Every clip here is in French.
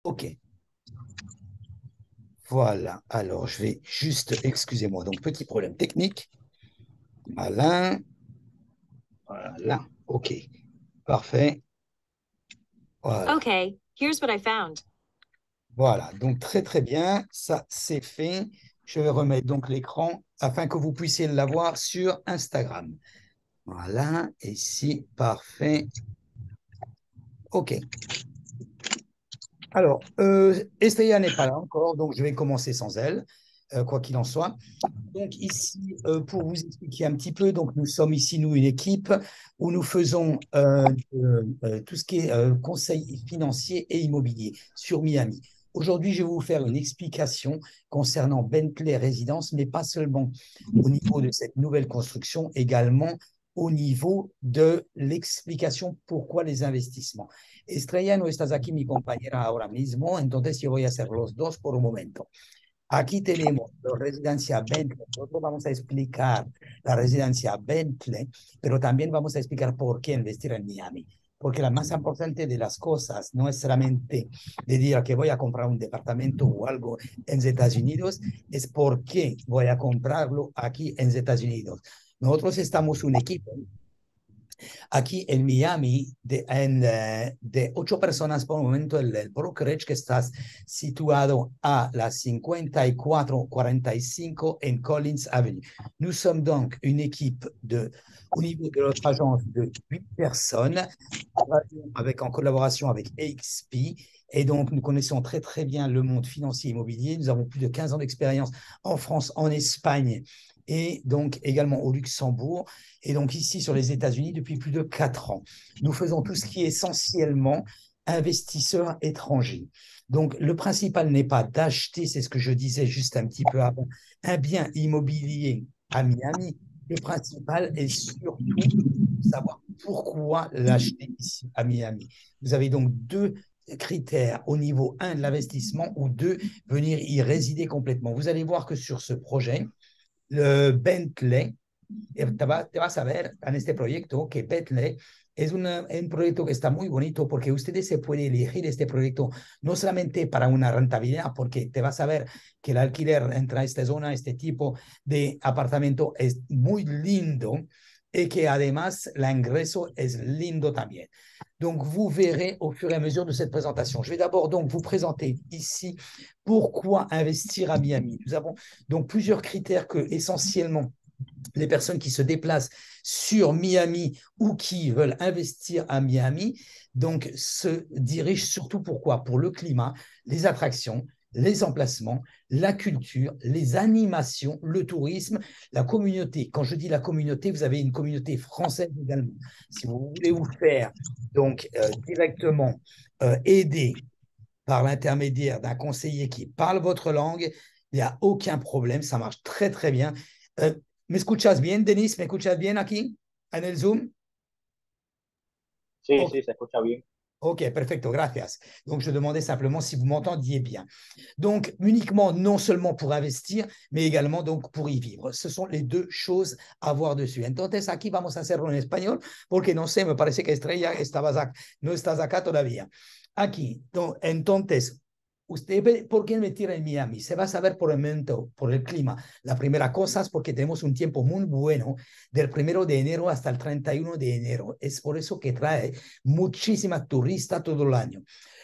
OK, voilà. Alors, je vais juste, excusez-moi, donc petit problème technique. Voilà, voilà. OK, parfait. Voilà, Okay, here's what I found. voilà. Donc, très, très bien. Ça, c'est fait. Je vais remettre donc l'écran afin que vous puissiez l'avoir sur Instagram. Voilà, ici, parfait. OK. Alors, Estrella n'est pas là encore, donc je vais commencer sans elle, quoi qu'il en soit. Donc ici, pour vous expliquer un petit peu, donc nous sommes ici, nous, une équipe où nous faisons tout ce qui est conseil financier et immobilier sur Miami. Aujourd'hui, je vais vous faire une explication concernant Bentley Résidence, mais pas seulement au niveau de cette nouvelle construction, également au niveau de l'explication pourquoi les investissements. Estrella, no estás aquí, mi compañera, ahora mismo, entonces yo voy a hacer los dos por un momento. Aquí tenemos la residencia Bentley. Nosotros vamos a explicar la residencia Bentley, pero también vamos a explicar por qué investir en Miami. Porque la más importante de las cosas no es solamente de decir que voy a comprar un departamento o algo en Estados Unidos, es por qué voy a comprarlo aquí en Estados Unidos. Nosotros estamos un equipo aquí en Miami de 8 personas por el momento, el brokerage que está situado a las 5445 en Collins Avenue. Nous sommes donc une équipe au niveau de notre agence de 8 personnes avec, en collaboration avec AXP. Et donc, nous connaissons très, très bien le monde financier immobilier. Nous avons plus de 15 ans d'expérience en France, en Espagne et donc également au Luxembourg et donc ici sur les États-Unis depuis plus de 4 ans. Nous faisons tout ce qui est essentiellement investisseurs étrangers. Donc le principal n'est pas d'acheter, c'est ce que je disais juste un petit peu avant, un bien immobilier à Miami. Le principal est surtout de savoir pourquoi l'acheter ici à Miami. Vous avez donc deux critères au niveau 1 de l'investissement ou 2, venir y résider complètement. Vous allez voir que sur ce projet, le Bentley, te vas a ver en este proyecto que Bentley un proyecto que está muy bonito porque ustedes se pueden elegir este proyecto no solamente para una rentabilidad, porque te vas a ver que el alquiler entre esta zona, este tipo de apartamento es muy lindo et que además l'ingresso es lindo también. Donc, vous verrez au fur et à mesure de cette présentation. Je vais d'abord donc vous présenter ici pourquoi investir à Miami. Nous avons donc plusieurs critères que essentiellement les personnes qui se déplacent sur Miami ou qui veulent investir à Miami, donc se dirigent surtout pourquoi? Pour le climat, les attractions, les emplacements, la culture, les animations, le tourisme, la communauté. Quand je dis la communauté, vous avez une communauté française également. Si vous voulez vous faire donc directement aider par l'intermédiaire d'un conseiller qui parle votre langue, il n'y a aucun problème, ça marche très très bien. Euh, ¿Me escuchas bien, Denis? ¿Me escuchas bien aquí en el Zoom? Sí, Ok, sí, se escucha bien. ok, perfecto, gracias. Donc, je demandais simplement si vous m'entendiez bien. Donc, uniquement, non seulement pour investir, mais également donc pour y vivre. Ce sont les deux choses à voir dessus. Entonces, aquí vamos a hacerlo en español, porque no sé, me parece que Estrella no estás acá todavía. Aquí, entonces, usted, ¿por qué invertir en Miami? Se va a saber por el momento, por el clima. La primera cosa es porque tenemos un tiempo muy bueno del 1 de enero hasta el 31 de enero. Es por eso que trae muchísima turista todo el año.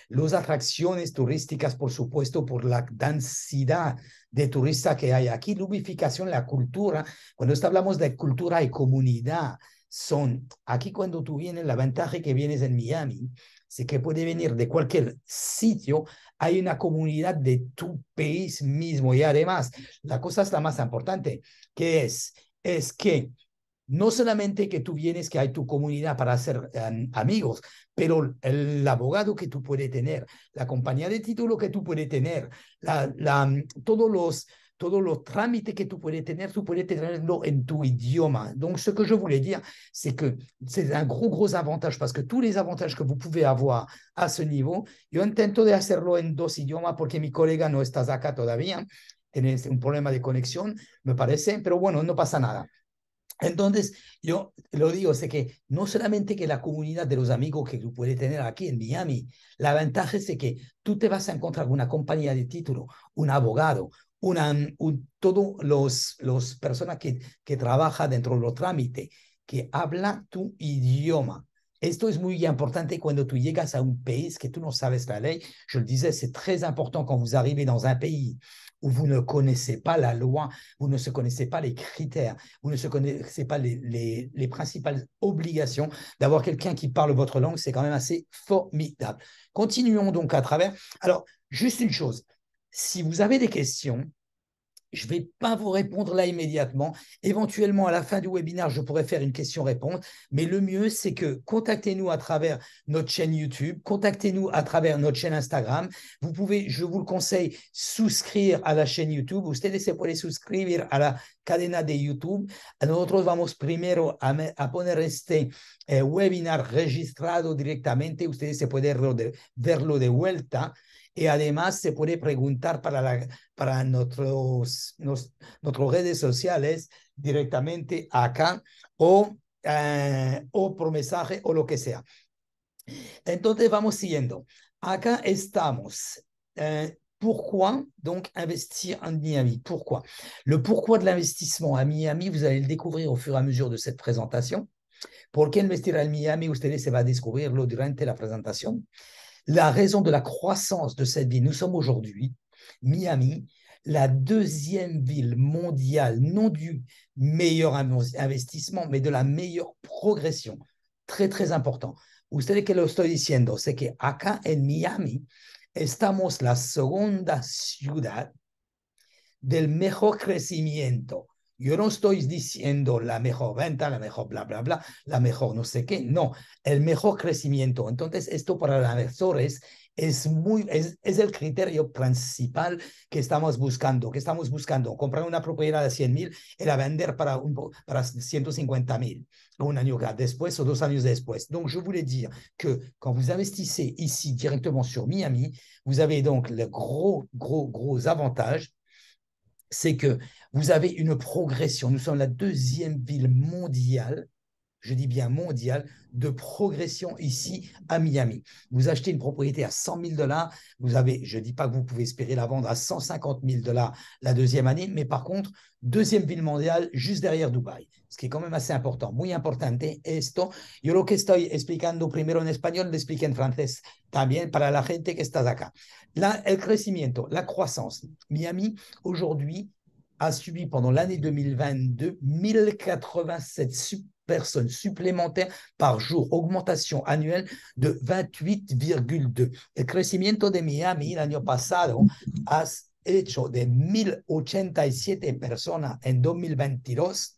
Las atracciones turísticas, por supuesto, por la densidad de turistas que hay aquí, la ubicación, la cultura. Cuando hablamos de cultura y comunidad, son aquí cuando tú vienes, la ventaja que vienes en Miami, es que puede venir de cualquier sitio, hay una comunidad de tu país mismo y además la cosa es la más importante, que es que no solamente que tú vienes, que hay tu comunidad para hacer amigos, pero el abogado que tú puedes tener, la compañía de título que tú puedes tener, todos los trámites que tú puedes tenerlo en tu idioma. Donc, ce que je voulais dire, c'est que c'est un gros avantage parce que tous les avantages que vous pouvez avoir à ce niveau, yo intento de hacerlo en 2 idiomas porque mi colega no está acá todavía, tienes un problema de conexión, me parece, pero bueno, no pasa nada. Entonces, yo lo digo, es que no solamente que la comunidad de los amigos que tú puedes tener aquí en Miami, la ventaja es que tú te vas a encontrar una compañía de título, un abogado, todos los personas que trabajan dentro de los trámites, que habla tu idioma. Esto es muy importante cuando tú llegas a un país que tú no sabes la ley. Je le disais, c'est très important quand vous arrivez dans un pays où vous ne connaissez pas la loi, vous ne connaissez pas les critères, vous ne connaissez pas les principales obligations d'avoir quelqu'un qui parle votre langue, c'est quand même assez formidable. Continuons donc à travers. Alors, juste une chose, si vous avez des questions, je ne vais pas vous répondre là immédiatement. Éventuellement, à la fin du webinaire, je pourrais faire une question-réponse. Mais le mieux, c'est que contactez-nous à travers notre chaîne YouTube, contactez-nous à travers notre chaîne Instagram. Vous pouvez, je vous le conseille, souscrire à la chaîne YouTube. Ustedes se pueden suscribir a la cadena de YouTube. Nosotros vamos primero a poner este webinar registrado directamente. Ustedes se pueden verlo de vuelta. Y además se puede preguntar para nuestras redes sociales directamente acá o por mensaje o lo que sea. Entonces vamos siguiendo. Acá estamos. Pourquoi donc investir en Miami? Pourquoi? Le pourquoi de l'investissement à Miami, vous allez le découvrir au fur et à mesure de cette présentation. ¿Por qué investir en Miami? Ustedes se va a descubrirlo durante la presentación. La raison de la croissance de cette ville, nous sommes aujourd'hui, Miami, la deuxième ville mondiale, non du meilleur investissement, mais de la meilleure progression. Très, très important. Ustedes que lo estoy diciendo, c'est que acá en Miami estamos la segunda ciudad del mejor crecimiento. Yo no estoy diciendo la mejor venta, la mejor bla, bla, bla, la mejor no sé qué, no, el mejor crecimiento. Entonces, esto para los inversores es el criterio principal que estamos buscando. Comprar una propiedad de 100,000 y la vender para 150,000 un año después o 2 años después. Donc, je voulais dire que quand vous investissez ici directement sur Miami, vous avez donc le gros avantage, c'est que vous avez une progression. Nous sommes la deuxième ville mondiale, je dis bien mondiale, de progression ici à Miami. Vous achetez une propriété à 100 000 $, vous avez, je ne dis pas que vous pouvez espérer la vendre à 150 000 $ la deuxième année, mais par contre, deuxième ville mondiale juste derrière Dubaï, ce qui est quand même assez important. Muy importante esto. Yo lo que estoy explicando primero en español, lo expliqué en francés también para la gente que está acá. El crecimiento, la croissance. Miami, aujourd'hui, a subi pendant l'année 2022 1087 personnes supplémentaires par jour, augmentation annuelle de 28,2. El crecimiento de Miami el año pasado ha hecho de 1087 personas en 2022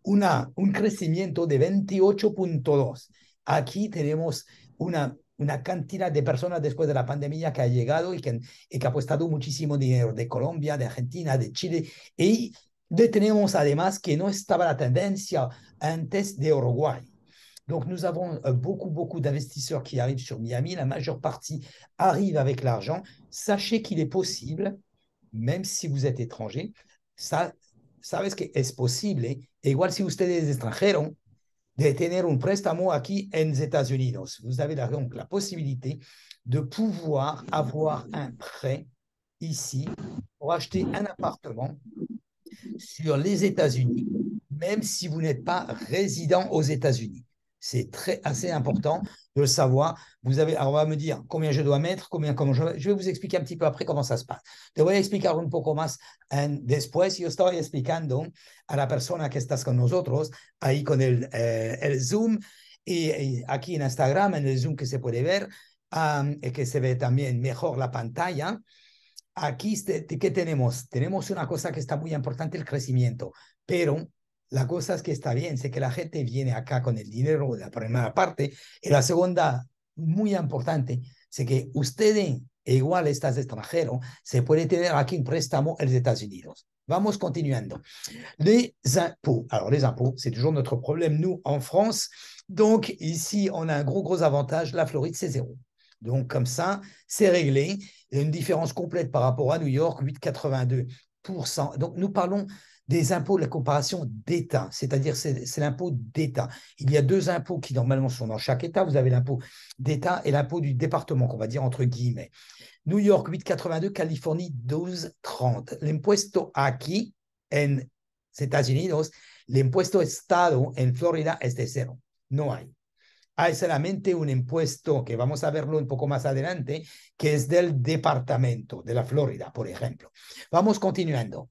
un crecimiento de 28,2. Aquí tenemos una cantidad de personas después de la pandemia que ha llegado y que ha apostado muchísimo dinero de Colombia, de Argentina, de Chile, y tenemos además que no estaba la tendencia antes de Uruguay. Donc, nous avons beaucoup d'investisseurs qui arrivent sur Miami. La majeure partie arrive avec l'argent. Sachez qu'il est possible, même si vous êtes étranger, sabes que es posible, igual si usted es extranjero, de tener un préstamo aquí en Estados Unidos. Vous avez donc la possibilité de pouvoir avoir un prêt ici pour acheter un appartement sur les États-Unis, même si vous n'êtes pas résident aux États-Unis. C'est assez important de le savoir. Alors on va me dire combien je dois mettre, je vais vous expliquer un petit peu après comment ça se passe. Te voy a explicar un poco más después. Yo estoy explicando a la persona que estás con nosotros ahí con el Zoom y aquí en Instagram, en el Zoom que se puede ver, que se ve también mejor la pantalla. Aquí, ¿qué tenemos? Tenemos una cosa que está muy importante, el crecimiento, pero la cosa es que está bien, sé que la gente viene acá con el dinero de la primera parte, y la segunda, muy importante, sé que usted, igual estás extranjero, se puede tener aquí un préstamo en los Estados Unidos. Vamos continuando. Les impôts. Alors, les impôts, c'est toujours notre problème, nous, en France. Donc, ici, on a un gros avantage. La Floride, c'est 0. Donc, comme ça, c'est réglé. Il y a une différence complète par rapport à New York, 8,82 Donc, nous parlons des impôts de la coopération d'État, c'est-à-dire c'est l'impôt d'État. Il y a deux impôts qui normalement sont dans chaque État. Vous avez l'impôt d'État et l'impôt du département, qu'on va dire entre guillemets. New York 8,82, Californie 12,30. L'impuesto aquí en Estados Unidos, l'impuesto Estado en Florida es de cero. No hay. Hay solamente un impuesto, que vamos a verlo un poco más adelante, que es del departamento de la Florida, por ejemplo. Vamos continuando.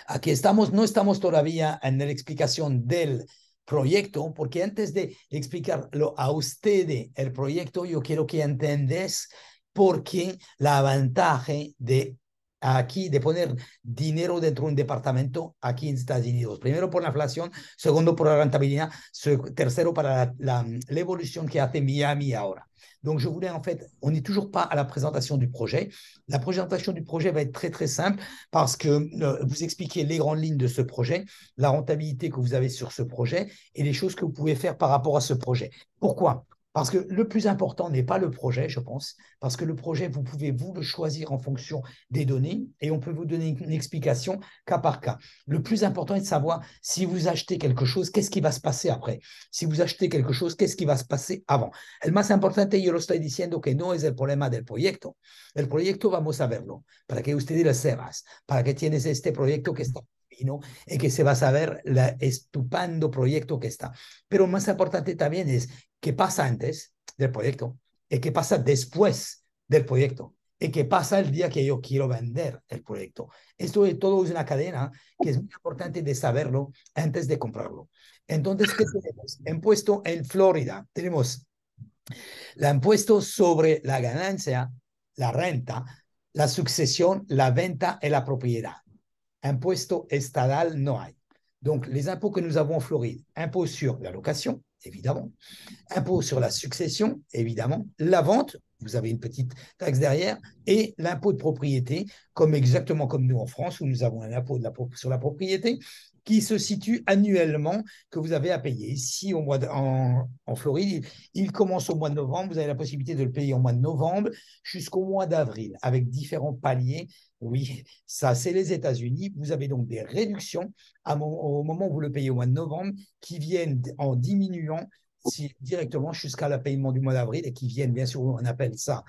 Aquí estamos, no estamos todavía en la explicación del proyecto, porque antes de explicarlo a ustedes el proyecto, yo quiero que entendáis por qué la ventaja de aquí de poner dinero dentro de un departamento aquí en Estados Unidos. Primero por la inflación, segundo por la rentabilidad, tercero para la evolución que hace Miami ahora. Donc, je voulais en fait, on n'est toujours pas à la présentation du projet. La présentation du projet va être très, très simple parce que vous expliquez les grandes lignes de ce projet, la rentabilité que vous avez sur ce projet et les choses que vous pouvez faire par rapport à ce projet. Pourquoi? Parce que le plus important n'est pas le projet, je pense, parce que le projet, vous pouvez vous le choisir en fonction des données et on peut vous donner une explication cas par cas. Le plus important est de savoir si vous achetez quelque chose, qu'est-ce qui va se passer après. Si vous achetez quelque chose, qu'est-ce qui va se passer avant. El más importante, yo lo estoy diciendo que no es el problema del proyecto. El proyecto vamos a verlo, para que ustedes lo sepan, para que tienes este proyecto que está ¿no? Y que se va a saber el estupendo proyecto que está. Pero más importante también es qué pasa antes del proyecto y qué pasa después del proyecto y qué pasa el día que yo quiero vender el proyecto. Esto es todo una cadena que es muy importante de saberlo antes de comprarlo. Entonces, ¿qué tenemos? Impuesto en Florida. Tenemos el impuesto sobre la ganancia, la renta, la succession, la venta et la propriété. Impuesto estatal no hay. Donc, les impôts que nous avons en Floride, impôt sur la location, évidemment, impôt sur la succession, évidemment, la vente, vous avez une petite taxe derrière, et l'impôt de propriété, exactement comme nous en France, où nous avons un impôt sur la propriété qui se situe annuellement, que vous avez à payer. Ici, en Floride, il commence au mois de novembre, vous avez la possibilité de le payer au mois de novembre jusqu'au mois d'avril, avec différents paliers. Oui, ça, c'est les États-Unis. Vous avez donc des réductions au moment où vous le payez au mois de novembre qui viennent en diminuant directement jusqu'à le paiement du mois d'avril et qui viennent, bien sûr, on appelle ça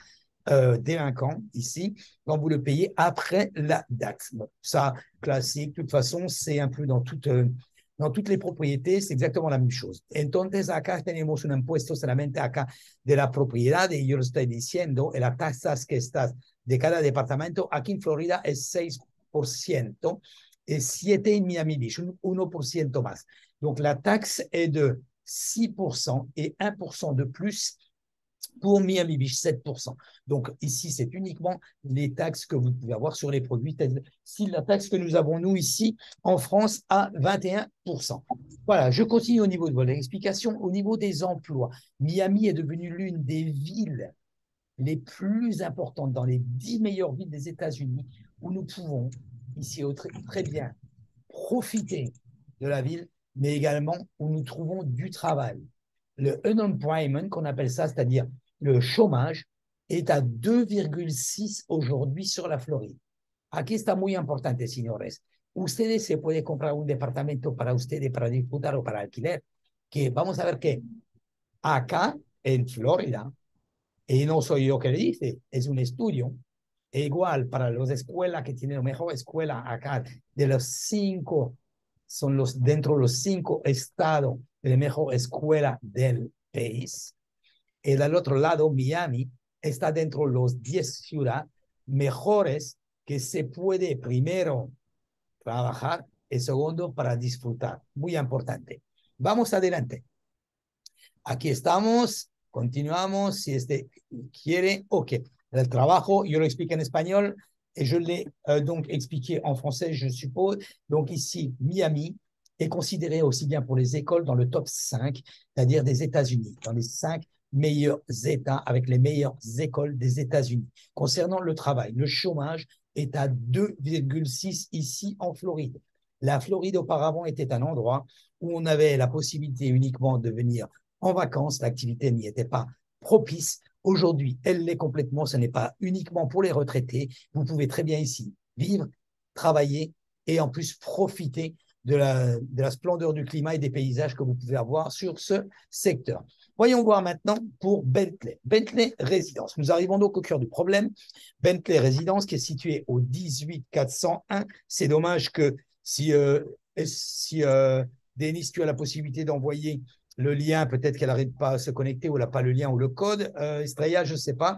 délinquant ici, quand vous le payez après la date. Bon, ça, classique, de toute façon, c'est inclus dans toutes les propriétés, c'est exactement la même chose. Entonces, acá tenemos un impuesto solamente acá de la propiedad, y yo lo estoy diciendo, y las tasas que estás de cada departamento, aquí en Florida es 6%, et 7 en Miami Beach, 1% más. Donc, la taxe est de 6% et 1% de plus pour Miami Beach, 7%. Donc ici, c'est uniquement les taxes que vous pouvez avoir sur les produits. Si la taxe que nous avons, nous, ici, en France, à 21%. Voilà, je continue au niveau de votre explication. Au niveau des emplois, Miami est devenue l'une des villes les plus importantes dans les 10 meilleures villes des États-Unis où nous pouvons, ici, très bien profiter de la ville, mais également où nous trouvons du travail. Le unemployment, qu'on appelle ça, c'est-à-dire le chômage, est à 2,6 aujourd'hui sur la Floride. Aquí está muy importante, señores. Ustedes se pueden comprar un departamento para ustedes, para disfrutar o para alquiler, que vamos a ver que acá en Florida, y no soy yo que le dice, es un estudio, igual para las escuelas que tienen la mejor escuela acá, de los 5, son dentro de los 5 estados de la mejor escuela del país. Y del otro lado, Miami está dentro de los 10 ciudades mejores que se puede primero trabajar y segundo para disfrutar. Muy importante. Vamos adelante. Aquí estamos, continuamos. Si quiere, ok. El trabajo, yo lo explique en espagnol et je l'ai donc expliqué en français, je suppose. Donc ici, Miami est considéré aussi bien pour les écoles dans le top 5, c'est-à-dire des États-Unis, dans les 5 meilleurs États avec les meilleures écoles des États-Unis. Concernant le travail, le chômage est à 2,6 ici en Floride. La Floride auparavant était un endroit où on avait la possibilité uniquement de venir en vacances, l'activité n'y était pas propice. Aujourd'hui, elle l'est complètement, ce n'est pas uniquement pour les retraités. Vous pouvez très bien ici vivre, travailler et en plus profiter de la splendeur du climat et des paysages que vous pouvez avoir sur ce secteur. Voyons voir maintenant pour Bentley. Bentley Résidence. Nous arrivons donc au cœur du problème. Bentley Résidence qui est situé au 18401. C'est dommage que si Denis, tu as la possibilité d'envoyer le lien, peut-être qu'elle n'arrive pas à se connecter ou elle n'a pas le lien ou le code. Estrella, je ne sais pas.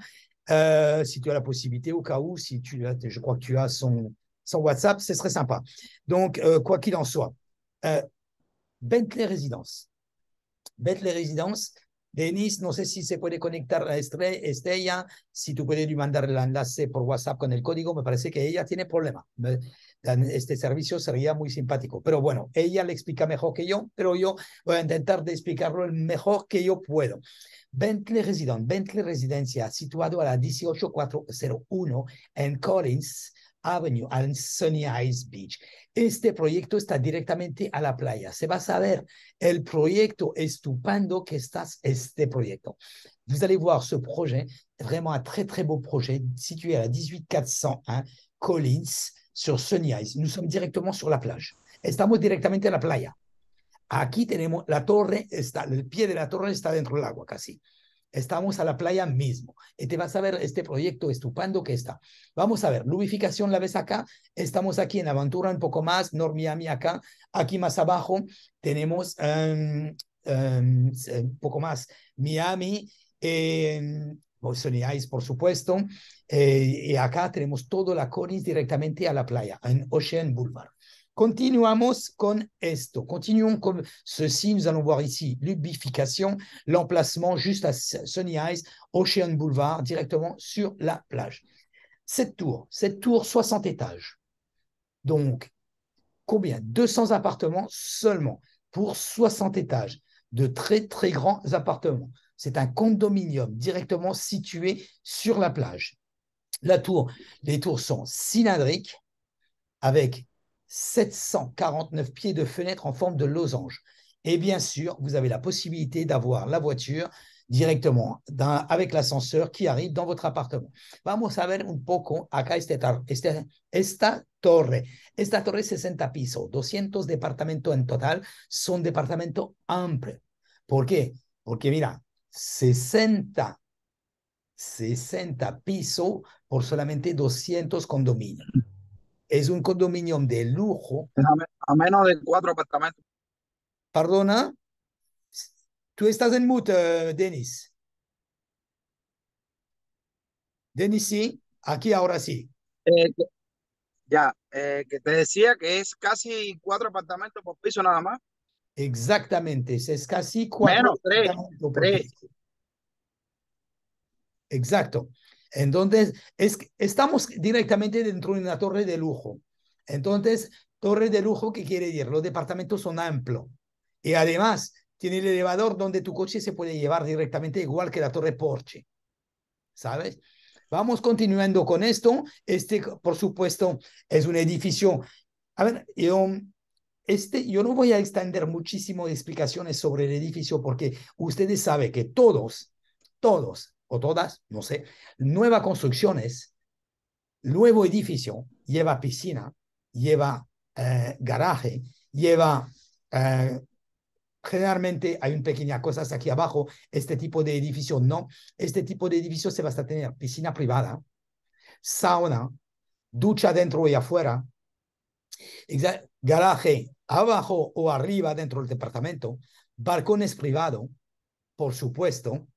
Si tu as la possibilité, au cas où, si tu as, je crois que tu as son WhatsApp, ce serait sympa. Donc, quoi qu'il en soit, Bentley Résidence. Bentley Résidence, Denis, no sé si se puede conectar a Estella, si tú puedes mandar el enlace por WhatsApp con el código, me parece que ella tiene problema. Este servicio sería muy simpático, pero bueno, ella le explica mejor que yo, pero yo voy a intentar de explicarlo el mejor que yo puedo. Bentley Residence, Bentley Residencia, situado a la 18401 en Collins Avenue, en Sunny Isles Beach. Este proyecto está directamente a la playa. Se va a saber el proyecto estupendo que está este proyecto. Vous allez voir ce projet, vraiment un très très beau projet, situé à la 18401 Collins sur Sunny Isles. Nous sommes directement sur la plage. Estamos directamente a la playa. Aquí tenemos la torre, el pie de la torre está dentro del agua casi. Estamos a la playa mismo. Y te vas a ver este proyecto estupendo que está. Vamos a ver, la ubicación la ves acá. Estamos aquí en Aventura un poco más, North Miami acá. Aquí más abajo tenemos un poco más Miami, Sunny Isles, por supuesto. Y acá tenemos todo la Collins directamente a la playa, en Ocean Boulevard. Continuons con esto. Continuons comme ceci. Nous allons voir ici l'ubification, l'emplacement juste à Sunny Isles, Ocean Boulevard, directement sur la plage. Cette tour, 60 étages. Donc, combien? 200 appartements seulement pour 60 étages. De très, très grands appartements. C'est un condominium directement situé sur la plage. La tour, les tours sont cylindriques avec 749 pieds de fenêtre en forme de losange. Et bien sûr, vous avez la possibilité d'avoir la voiture directement avec l'ascenseur qui arrive dans votre appartement. Vamos a ver un poco acá esta torre. Esta torre 60 pisos, 200 departamentos en total, son departamentos amplios. ¿Por qué? Porque mira, 60 pisos por solamente 200 condominios. Es un condominio de lujo. A menos de 4 apartamentos. Perdona, tú estás en mute, Denis. Denis, sí, aquí ahora sí. Que te decía que es casi 4 apartamentos por piso nada más. Exactamente, es casi 4 Menos, 3, apartamentos por 3. piso. Exacto. Entonces, estamos directamente dentro de una torre de lujo. Entonces, torre de lujo, ¿qué quiere decir? Los departamentos son amplios. Y además, tiene el elevador donde tu coche se puede llevar directamente, igual que la torre Porsche. ¿Sabes? Vamos continuando con esto. Por supuesto, es un edificio. A ver, yo no voy a extender muchísimo de explicaciones sobre el edificio porque ustedes saben que todos o todas, no sé, nuevas construcciones, nuevo edificio lleva piscina, lleva garaje, lleva generalmente hay una pequeña cosa hasta aquí abajo. Este tipo de edificio no. Este tipo de edificio se va a tener piscina privada, sauna, ducha dentro y afuera, garaje abajo o arriba dentro del departamento, balcones privados, por supuesto.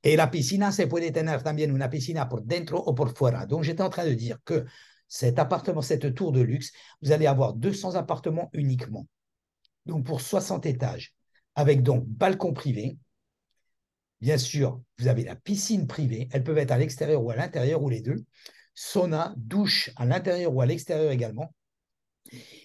Et la piscine, se puede tener también una piscina por dentro o por fuera. Donc, j'étais en train de dire que cet appartement, cette tour de luxe, vous allez avoir 200 appartements uniquement. Donc, pour 60 étages, avec donc balcon privé. Bien sûr, vous avez la piscine privée. Elles peuvent être à l'extérieur ou à l'intérieur ou les deux. Sauna, douche à l'intérieur ou à l'extérieur également.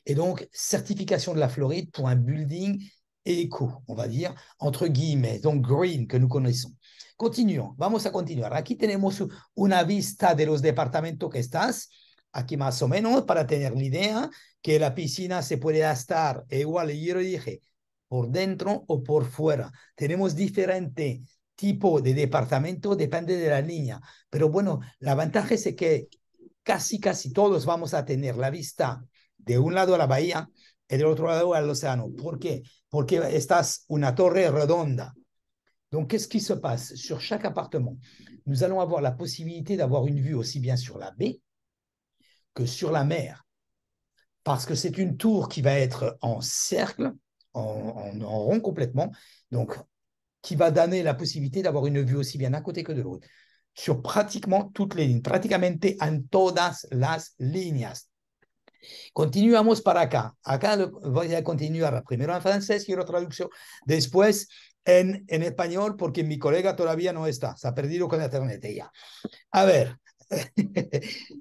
Et donc, certification de la Floride pour un building éco, on va dire, entre guillemets, donc green, que nous connaissons. Continuons, vamos a continuar. Aquí tenemos una vista de los departamentos que estás, aquí más o menos, para tener la idea que la piscina se puede estar igual, yo lo dije, por dentro o por fuera. Tenemos diferente tipo de departamento, depende de la línea. Pero bueno, la ventaja es que casi todos vamos a tener la vista de un lado a la bahía y del otro lado al océano. ¿Por qué? Porque esta es una torre redonda. Donc, qu'est-ce qui se passe? Sur chaque appartement, nous allons avoir la possibilité d'avoir une vue aussi bien sur la baie que sur la mer. Parce que c'est une tour qui va être en cercle, en rond complètement, donc qui va donner la possibilité d'avoir une vue aussi bien d'un côté que de l'autre, sur pratiquement toutes les lignes, prácticamente en todas las líneas. Continuamos para acá. Acá voy a continuar primero en francés, quiero traducción, después en español, porque mi colega todavía no está, se ha perdido con Internet ella. A ver,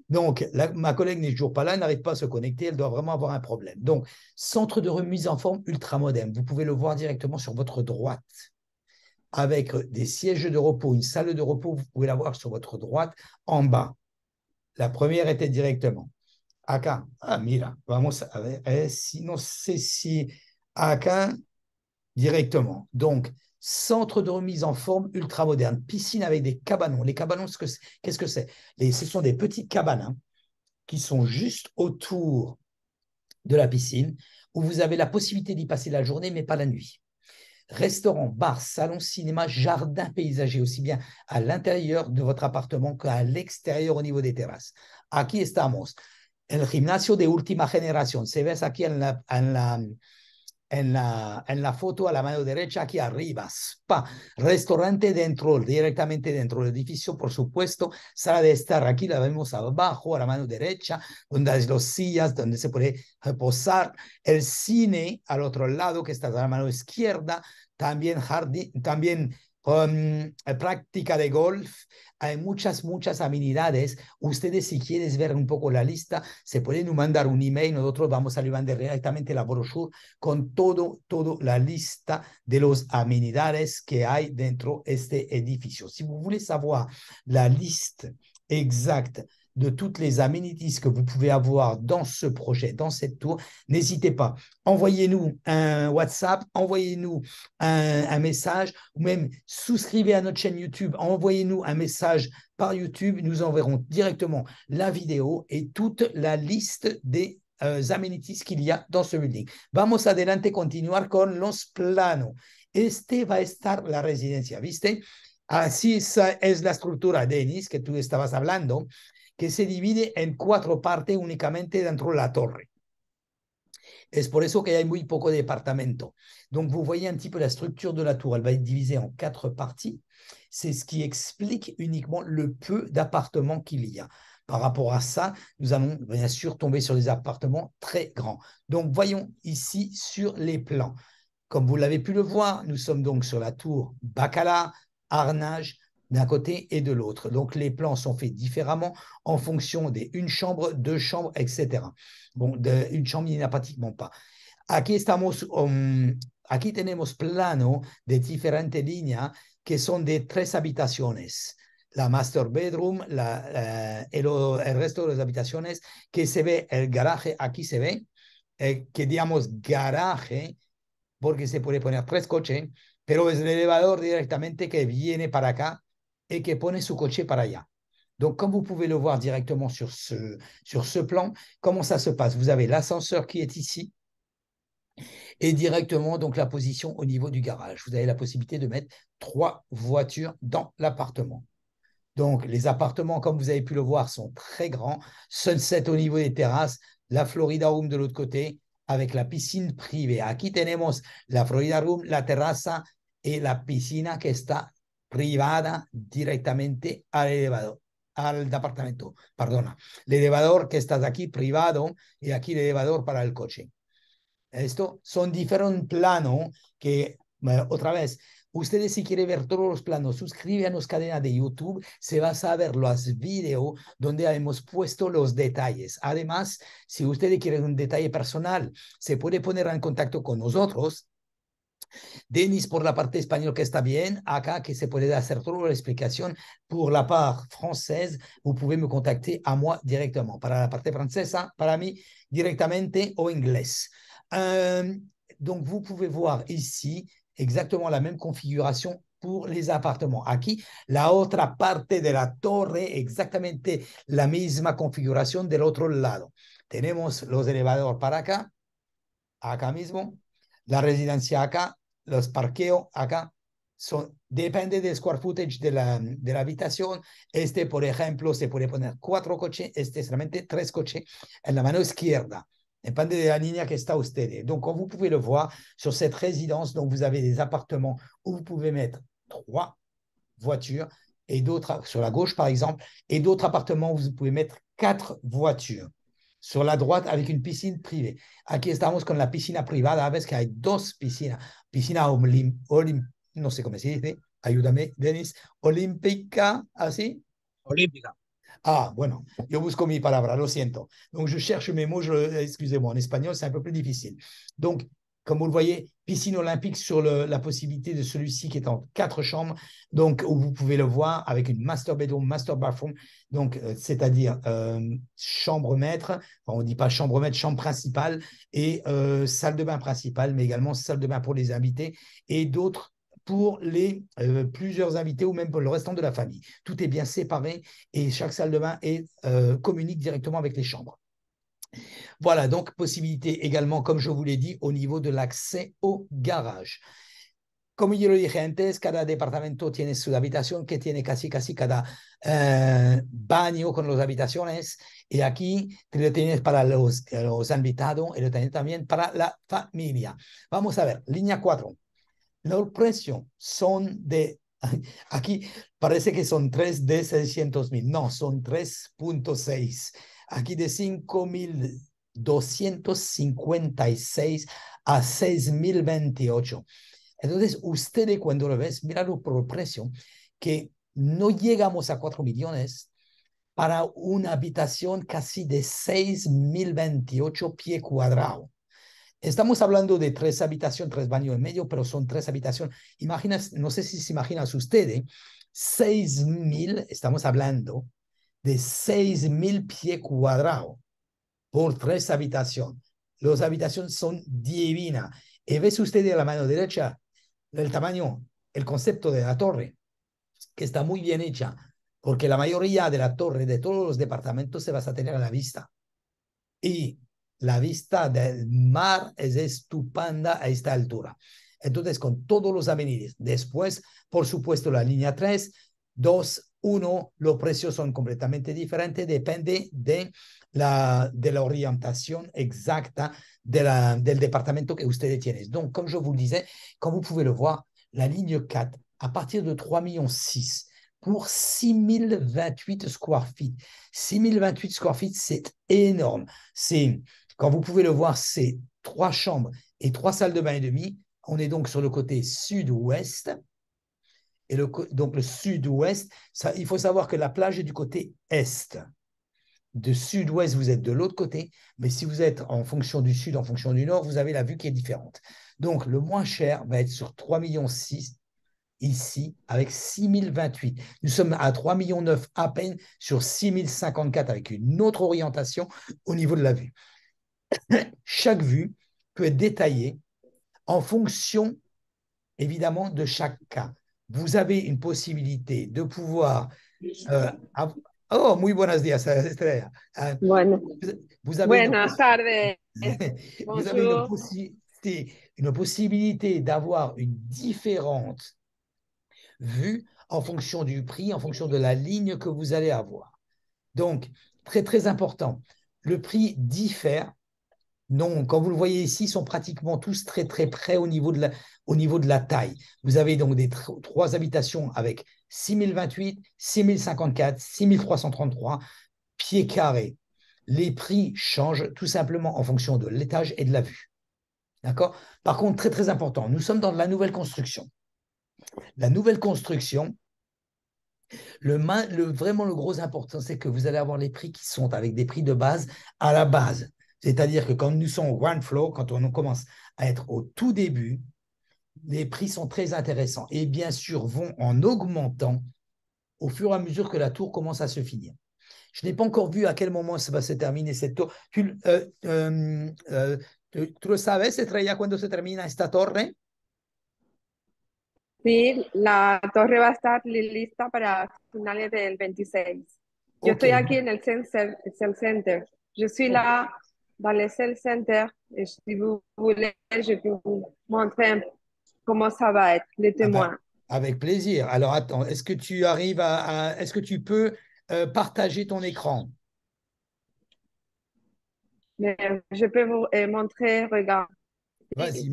donc ma collègue n'est toujours pas là, elle n'arrive pas à se connecter, elle doit vraiment avoir un problème. Donc, centre de remise en forme ultra moderne, vous pouvez le voir directement sur votre droite, avec des sièges de repos, une salle de repos, vous pouvez la voir sur votre droite en bas. La première était directement. Acá, mira, vamos a ver si, no sé si acá directement. Donc, centre de remise en forme ultra moderne, piscine avec des cabanons. Les cabanons, qu'est-ce que c'est? Ce sont des petites cabanes hein, qui sont juste autour de la piscine où vous avez la possibilité d'y passer la journée, mais pas la nuit. Restaurant, bar, salon, cinéma, jardin paysager, aussi bien à l'intérieur de votre appartement qu'à l'extérieur au niveau des terrasses. Aquí estamos. El gimnasio de última generación. Se ve aquí en la foto a la mano derecha, aquí arriba. Spa, restaurante dentro, directamente dentro del edificio, por supuesto. Sala de estar, aquí la vemos abajo, a la mano derecha, donde hay los sillas, donde se puede reposar. El cine al otro lado, que está a la mano izquierda. También jardín, también práctica de golf. Hay muchas amenidades. Ustedes, si quieren ver un poco la lista, se pueden mandar un email. Nosotros vamos a mandar directamente la brochure con todo la lista de los amenidades que hay dentro de este edificio. Si vous voulez savoir la liste exacte de toutes les amenities que vous pouvez avoir dans ce projet, dans cette tour, n'hésitez pas. Envoyez-nous un WhatsApp, envoyez-nous un message, ou même souscrivez à notre chaîne YouTube, envoyez-nous un message par YouTube, nous enverrons directement la vidéo et toute la liste des amenities qu'il y a dans ce building. Vamos adelante, continuar con los planos. Este va a estar la residencia, ¿viste? Así es la estructura, Denis, que tú estabas hablando, que se divide en 4 partes únicamente dentro de la torre. Es por eso que hay muy poco de departamento. Donc, vous voyez un petit peu la structure de la tour. Elle va être divisée en 4 parties. C'est ce qui explique uniquement le peu d'appartements qu'il y a. Par rapport à ça, nous allons bien sûr tomber sur des appartements très grands. Donc, voyons ici sur les plans. Comme vous l'avez pu le voir, nous sommes donc sur la tour Bacala, Arnage, d'un côté et de l'autre. Donc, les plans sont faits différemment en fonction des 1 chambre, 2 chambres, etc. Bon, une chambre, il n'y en a pratiquement pas. Aquí tenemos plano de diferentes líneas que son de 3 habitaciones. La master bedroom, el resto de las habitaciones, que se ve el garaje, aquí se ve, que digamos garaje, porque se puede poner 3 coches, pero es el elevador directamente que viene para acá et qui pone su coche para allá. Donc, comme vous pouvez le voir directement sur ce plan, comment ça se passe? Vous avez l'ascenseur qui est ici et directement donc la position au niveau du garage. Vous avez la possibilité de mettre 3 voitures dans l'appartement. Donc, les appartements, comme vous avez pu le voir, sont très grands. Sunset au niveau des terrasses, la Florida Room de l'autre côté, avec la piscine privée. Aquí tenemos la Florida Room, la terraza et la piscina que está privada directamente al elevador, al departamento, perdona. El elevador que está aquí privado y aquí el elevador para el coche. Esto son diferentes planos que, otra vez, ustedes si quieren ver todos los planos, suscríbanse a nuestra cadena de YouTube, se va a ver los videos donde hemos puesto los detalles. Además, si ustedes quieren un detalle personal, se puede poner en contacto con nosotros. Denis por la parte española que está bien, acá que se puede hacer toda la explicación. Pour la part française, vous pouvez me contacter à moi directement. Para la parte francesa, para mí directamente o inglés. Donc, vous pouvez voir ici exactement la même configuration pour les appartements. Aquí, la otra parte de la torre, exactamente la misma configuración del otro lado. Tenemos los elevadores para acá mismo, la residencia acá, los parqueos acá. Depende del square footage de la habitación. Por ejemplo, se puede poner 4 coches, solamente 3 coches en la mano izquierda. Depende de la ligne que está usted. Donc, comme vous pouvez le voir, sur cette résidence, donc vous avez des appartements où vous pouvez mettre 3 voitures et d'autres, sur la gauche par exemple, et d'autres appartements où vous pouvez mettre 4 voitures. Sur la droite, avec une piscine privée. Aquí estamos con la piscina privada. Ves que hay 2 piscinas. Piscina no sé cómo se dice. Ayúdame, Denis. Olímpica, así. Olímpica. Ah, bueno, yo busco mi palabra, lo siento. Donc, je cherche mes mots, excusez-moi, en espagnol, c'est un peu plus difficile. Donc, comme vous le voyez, piscine olympique sur la possibilité de celui-ci qui est en 4 chambres, donc où vous pouvez le voir avec une master bedroom, master bathroom, donc c'est-à-dire chambre maître, enfin, on ne dit pas chambre maître, chambre principale et salle de bain principale, mais également salle de bain pour les invités et d'autres pour les plusieurs invités ou même pour le restant de la famille. Tout est bien séparé et chaque salle de bain communique directement avec les chambres. Voilà, donc possibilité également, comme je vous l'ai dit, au niveau de l'accès au garage. Como yo lo dije antes, cada departamento tiene su habitación que tiene casi cada baño con las habitaciones y aquí lo tienes para los invitados y lo tienes también para la familia. Vamos a ver, línea 4. Los precios son de, aquí parece que son 3 de 600,000, no, son 3.6. Aquí de 5.256 a 6.028. Entonces, ustedes cuando lo ves, míralo por el precio, que no llegamos a 4 millones para una habitación casi de 6.028 pies cuadrados. Estamos hablando de 3 habitaciones, 3 baños y medio, pero son 3 habitaciones. Imaginas, no sé si se imaginan ustedes, 6.000, estamos hablando de 6.000 pies cuadrados por 3 habitaciones. Las habitaciones son divinas. Y ves usted a la mano derecha el tamaño, el concepto de la torre, que está muy bien hecha, porque la mayoría de la torre de todos los departamentos se va a tener a la vista. Y la vista del mar es estupenda a esta altura. Entonces, con todos los avenidas. Después, por supuesto, la línea 3, 2, 1, los precios son completamente diferentes, depende de la orientación exacta del département que ustedes tienen. Donc, comme je vous le disais, comme vous pouvez le voir, la ligne 4, à partir de 3,6 millions pour 6.028 square feet. 6.028 square feet, c'est énorme. Quand vous pouvez le voir, c'est 3 chambres et 3 salles de bain et demi. On est donc sur le côté sud-ouest. Et donc le sud-ouest, il faut savoir que la plage est du côté est. De sud-ouest, vous êtes de l'autre côté, mais si vous êtes en fonction du sud, en fonction du nord, vous avez la vue qui est différente. Donc, le moins cher va être sur 3,6 millions ici, avec 6.028. Nous sommes à 3,9 millions à peine sur 6.054 avec une autre orientation au niveau de la vue. Chaque vue peut être détaillée en fonction, évidemment, de chaque cas. Vous avez une possibilité de pouvoir... oh, muy buenos días, Estrella. Bueno, Vous avez buenas tardes. vous avez une possibilité d'avoir une différente vue en fonction du prix, en fonction de la ligne que vous allez avoir. Donc, très, très important, le prix diffère. Non, comme vous le voyez ici, sont pratiquement tous très, très près au niveau de la taille. Vous avez donc 3 habitations avec 6.028, 6.054, 6.333 pieds carrés. Les prix changent tout simplement en fonction de l'étage et de la vue. D'accord? Par contre, très, très important, nous sommes dans de la nouvelle construction. La nouvelle construction, vraiment le gros important, c'est que vous allez avoir les prix qui sont avec des prix de base à la base. C'est-à-dire que quand nous sommes au ground floor, quand on commence à être au tout début, les prix sont très intéressants et bien sûr vont en augmentant au fur et à mesure que la tour commence à se finir. Je n'ai pas encore vu à quel moment ça va se terminer cette tour. Tu lo sabes, Estrella, cuando se termina esta torre? Sí, la torre va a estar lista para finales del 26. Yo Ok, estoy aquí en el Cell Center. Je suis là dans le Cell Center. Et si vous voulez, je peux vous montrer comment ça va être, les ah ben, témoins. avec plaisir. Alors attends, est-ce que tu arrives est-ce que tu peux partager ton écran? Mais je peux vous montrer, regarde. Vas-y.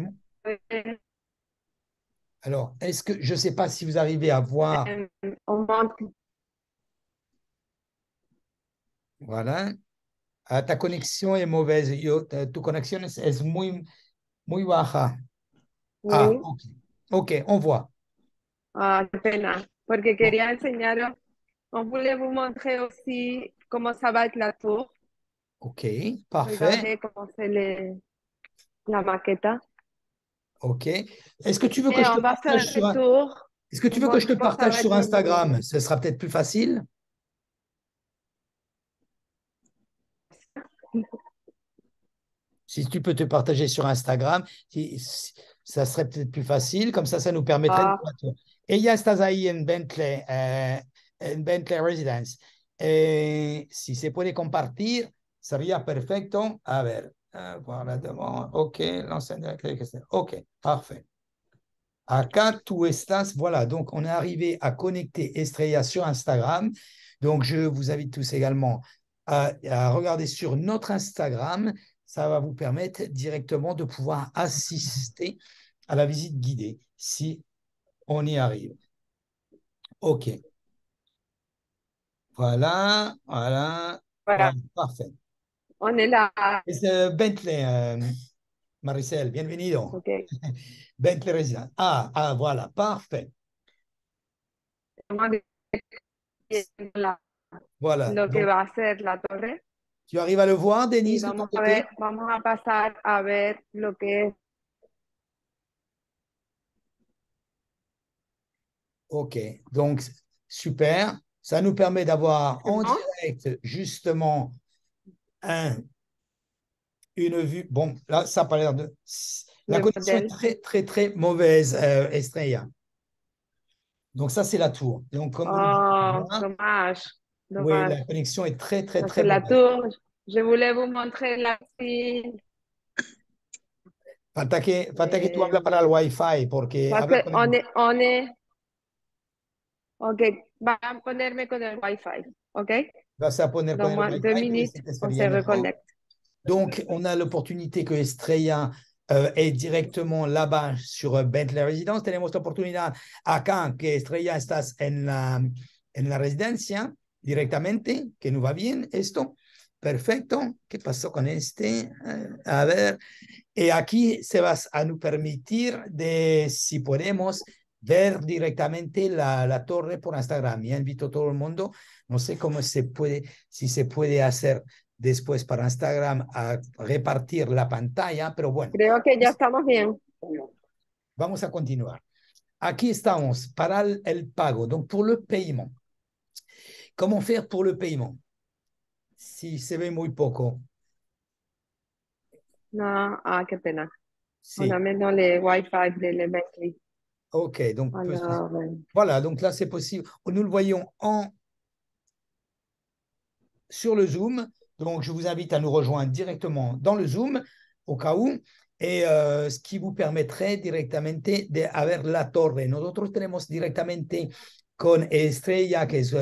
Alors, est-ce que je ne sais pas si vous arrivez à voir, On montre, voilà. Ah, ta conexión es mauvaise. Tu conexión es muy, muy baja. Ah, oui. ok. Ok, on voit. Ah, qué pena, porque quería enseñaros. On voulait vous montrer aussi comment ça va être la tour. Ok, parfait. Regardez comment c'est la maquette. Ok. Est-ce que tu veux que Et je te on va partage faire sur le tour. est-ce que tu On veux que je montre te comment ça partage va être sur notre tour. Instagram? Ce sera peut-être plus facile. Si tu peux te partager sur Instagram, ça serait peut-être plus facile. Comme ça nous permettrait de Ah, voir tout. Ella estás ahí en Bentley Residence. Si se puede compartir, sería perfecto. A ver, voilà devant. OK, l'enseigne. OK, parfait. Acá tú estás. Voilà, donc on est arrivé à connecter Estrella sur Instagram. Donc je vous invite tous également à regarder sur notre Instagram. Ça va vous permettre directement de pouvoir assister à la visite guidée si on y arrive. OK, voilà, voilà, voilà, voilà, parfait. on est là. Es Bentley, Maricel, bienvenido. Ok. Bentley Residence. Voilà, parfait. Estamos viendo Voilà, lo que donc va a ser la torre tu arrives à le voir, y Denise, de ton vamos a côté? ver, vamos a pasar a ver lo que es. OK, donc super. Ça nous permet d'avoir en ¿No? direct justement une vue. Bon, là, ça n'a pas l'air de. La Le connexion est modèle. très, très, très mauvaise, Estrella. Donc, ça, c'est la tour. Donc, comme vous le voyez Oh, là, dommage, oui, dommage. la connexion est très, très, Ça, très c'est la mauvaise. tour. Je voulais vous montrer la piscine. Falta que tú hablas para el Wi-Fi, porque Parce habla con el. on est, ok, va a ponerme con el Wi-Fi, ok? Vas a poner con Dans el moins deux Wi-Fi, que minutes, se te on se sería mejor. reconnecte. Donc, on a l'opportunité que Estrella est directement là-bas sur Bentley Residence. Tenemos la oportunidad acá que Estrella estás en la residencia directamente, que nos va bien esto. Perfecto. ¿Qué pasó con este? A ver. Y aquí se va a nos permitir de, si podemos, ver directamente la torre por Instagram. Ya invito a todo el mundo. No sé cómo se puede, si se puede hacer después para Instagram a repartir la pantalla, pero bueno, Creo que ya estamos bien. vamos a continuar. Aquí estamos para el pago. Donc, pour le paiement. Comment faire pour le paiement? Si se ve muy poco. No, ah, qué pena. On a Sí. maintenant les Wi-Fi de les Bentley. OK. Donc, Alors, voilà. Donc là, c'est possible. Nous le voyons sur le Zoom. Donc, je vous invite à nous rejoindre directement dans le Zoom au cas où. Et ce qui vous permettrait directamente de ver la torre. Nosotros tenemos directamente con Estrella, que es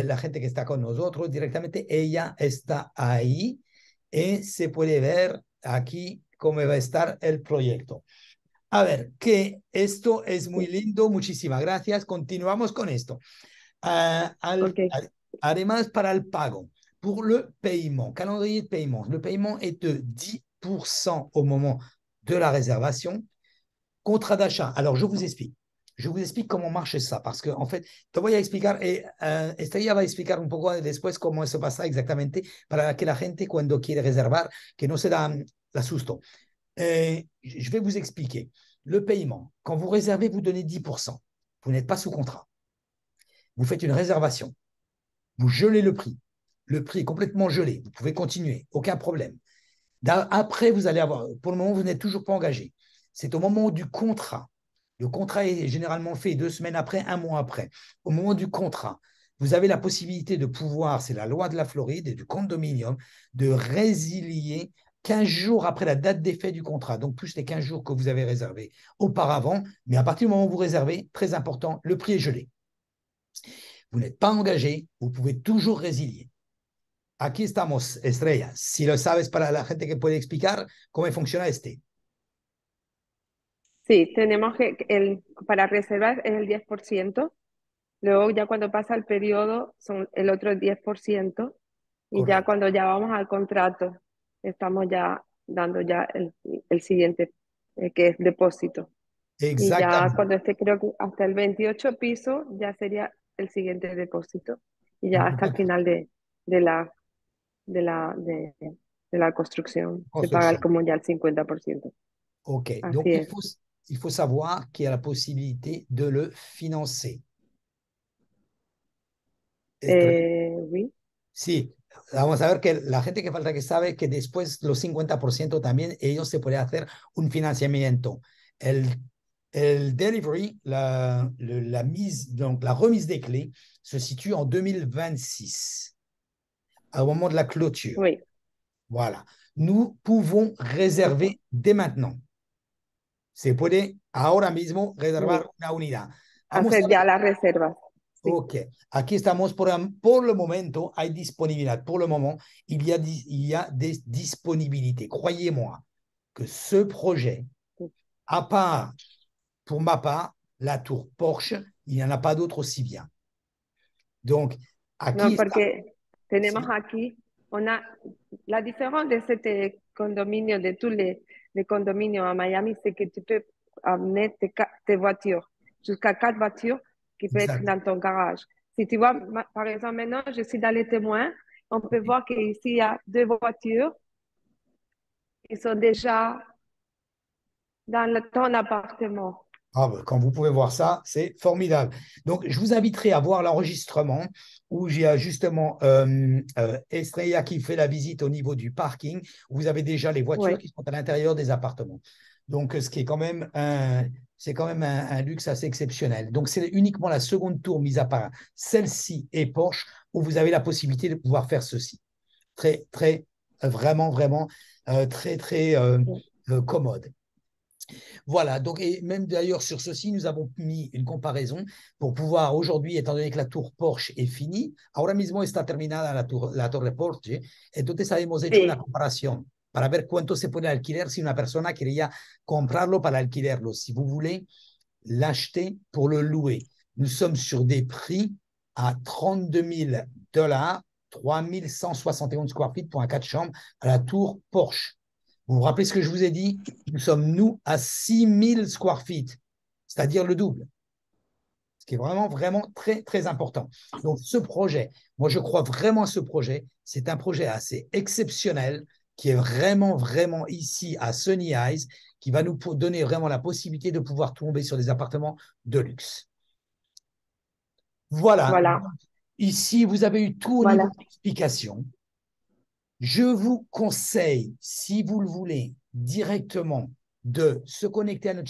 la gente que está con nosotros, directamente ella está ahí y se puede ver aquí cómo va a estar el proyecto. A ver, que esto es muy lindo, muchísimas gracias. Continuamos con esto. ok. Además, para el pago, pour le paiement, calendrier de paiement, le paiement est de 10% au moment de la réservation. Contrat d'achat. Alors, je vous explique. Je vous explique comment marche ça, parce que en fait, te voy a explicar, Estrella va a explicar un poco después cómo eso pasa exactamente para que la gente cuando quiere reservar, que no se da susto. Je vais vous expliquer. Le paiement, quand vous réservez, vous donnez 10%. Vous n'êtes pas sous contrat. Vous faites une réservation. Vous gelez le prix. Le prix est complètement gelé. Vous pouvez continuer, aucun problème. Après, vous allez avoir, pour le moment, vous n'êtes toujours pas engagé. C'est au moment du contrat Le contrat est généralement fait 2 semaines après, 1 mois après. Au moment du contrat, vous avez la possibilité de pouvoir, c'est la loi de la Floride et du condominium, de résilier 15 jours après la date d'effet du contrat, donc plus les 15 jours que vous avez réservés auparavant. Mais à partir du moment où vous réservez, très important, le prix est gelé. Vous n'êtes pas engagé, vous pouvez toujours résilier. Aquí estamos, Estrella. Si lo sabes para la gente que puede explicar cómo funciona este. Sí, tenemos para reservar es el 10%. Luego ya cuando pasa el periodo son el otro 10%. Y ya Correcto. cuando ya vamos al contrato, estamos ya dando ya el siguiente, que es depósito. Y ya Exactamente. cuando esté, creo que hasta el 28 piso, ya sería el siguiente depósito. Y ya hasta el final de la, de la, de, de la construcción se paga Construction. como ya el 50%. OK. Donc, Así es. il faut savoir qu'il y a la possibilité de le financer. Oui. Sí, vamos a ver que la gente que falta que sabe que después los 50% también ellos se puede hacer un financiamiento. El, el delivery, donc la remise des clés, se situe en 2026, au moment de la clôture. Oui. Voilà. Nous pouvons réserver dès maintenant. Se puede ahora mismo reservar Oui. una unidad. Vamos Hacer a ver. ya las reservas. Sí. OK. Aquí estamos por le momento, hay disponibilidad. Pour le moment, il y a des disponibilités. Croyez-moi que ce projet, à part, pour ma part, la tour Porsche, il n'y en a pas d'autre aussi bien. Donc, aquí No, está. porque tenemos Sí, aquí la différence de este condominio, de tous les condominios à Miami, c'est que tu peux amener tes voitures, jusqu'à 4 voitures qui peuvent être exact. dans ton garage. Si tu vois, par exemple, maintenant, je suis dans les témoins, on peut voir qu'ici, il y a 2 voitures qui sont déjà dans ton appartement. Ah ben, quand vous pouvez voir ça, c'est formidable. Donc, je vous inviterai à voir l'enregistrement où j'ai justement Estrella qui fait la visite au niveau du parking, où vous avez déjà les voitures Oui, qui sont à l'intérieur des appartements. Donc, ce qui est quand même c'est quand même un luxe assez exceptionnel. Donc, c'est uniquement la seconde tour, mise à part celle-ci et Porsche, où vous avez la possibilité de pouvoir faire ceci. Très, très, vraiment, vraiment, très, très commode. Voilà, donc, et même d'ailleurs sur ceci, nous avons mis une comparaison pour pouvoir aujourd'hui, étant donné que la tour Porsche est finie, ahora mismo está terminada la torre Porsche, entonces hemos hecho una sí, comparación para ver cuánto se puede alquiler si una persona quería comprarlo para alquilerlo. Si vous voulez l'acheter pour le louer, nous sommes sur des prix à $32 000, 3171 square feet pour un 4 chambres à la tour Porsche. Vous vous rappelez ce que je vous ai dit? Nous sommes, nous, à 6000 square feet, c'est-à-dire le double. Ce qui est vraiment, vraiment très, très important. Donc, ce projet, moi, je crois vraiment à ce projet. C'est un projet assez exceptionnel qui est vraiment, vraiment ici à Sunny Eyes, qui va nous donner vraiment la possibilité de pouvoir tomber sur des appartements de luxe. Voilà. voilà, Ici, vous avez eu tout au niveau voilà. de l'explication. Je vous conseille, si vous le voulez, directement de se connecter à notre